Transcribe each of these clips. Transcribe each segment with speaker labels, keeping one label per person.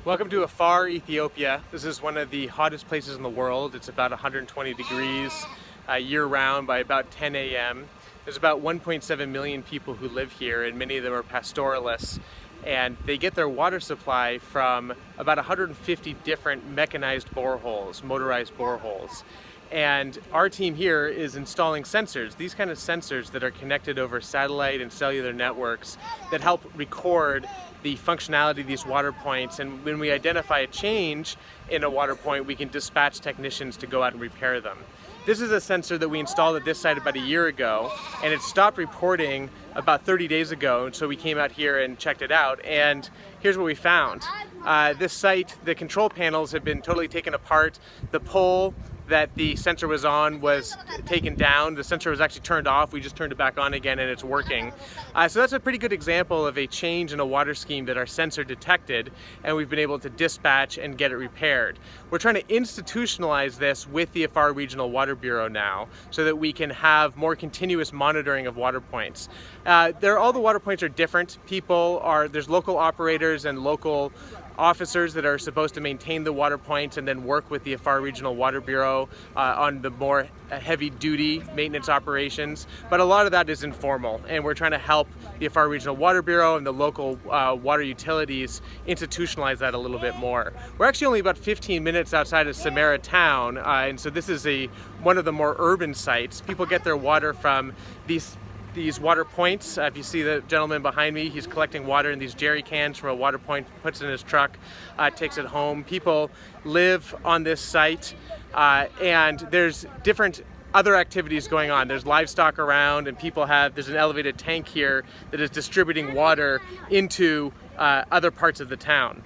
Speaker 1: Welcome to Afar, Ethiopia. This is one of the hottest places in the world. It's about 120 degrees year-round by about 10 a.m. There's about 1.7 million people who live here, and many of them are pastoralists. And they get their water supply from about 150 different mechanized boreholes, motorized boreholes. And our team here is installing sensors, these kind of sensors that are connected over satellite and cellular networks that help record the functionality of these water points. And when we identify a change in a water point, we can dispatch technicians to go out and repair them. This is a sensor that we installed at this site about a year ago, and it stopped reporting about 30 days ago, and so we came out here and checked it out, and here's what we found. This site, the control panels have been totally taken apart. The pole that the sensor was on was taken down. The sensor was actually turned off. We just turned it back on again and it's working. So that's a pretty good example of a change in a water scheme that our sensor detected, and we've been able to dispatch and get it repaired. We're trying to institutionalize this with the Afar Regional Water Bureau now so that we can have more continuous monitoring of water points. All the water points are different. There's local operators and local officers that are supposed to maintain the water points and then work with the Afar Regional Water Bureau on the more heavy-duty maintenance operations. But a lot of that is informal, and we're trying to help the Afar Regional Water Bureau and the local water utilities institutionalize that a little bit more. We're actually only about 15 minutes outside of Samara town, and so this is one of the more urban sites. People get their water from these water points. If you see the gentleman behind me, he's collecting water in these jerry cans from a water point, puts it in his truck, takes it home. People live on this site, and there's different other activities going on. There's livestock around, and there's an elevated tank here that is distributing water into other parts of the town.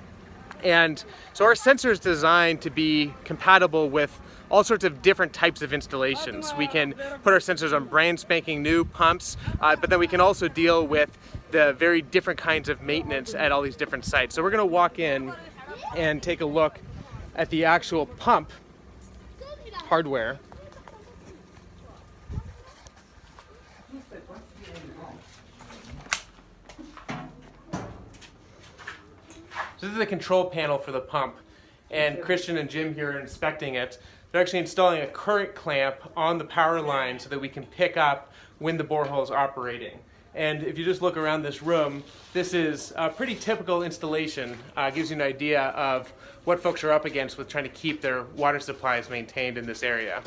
Speaker 1: And so our sensor is designed to be compatible with all sorts of different types of installations. We can put our sensors on brand spanking new pumps, but then we can also deal with the very different kinds of maintenance at all these different sites. So we're going to walk in and take a look at the actual pump hardware. So this is the control panel for the pump, and Christian and Jim here are inspecting it. They're actually installing a current clamp on the power line so that we can pick up when the borehole is operating. And if you just look around this room, this is a pretty typical installation. Gives you an idea of what folks are up against with trying to keep their water supplies maintained in this area.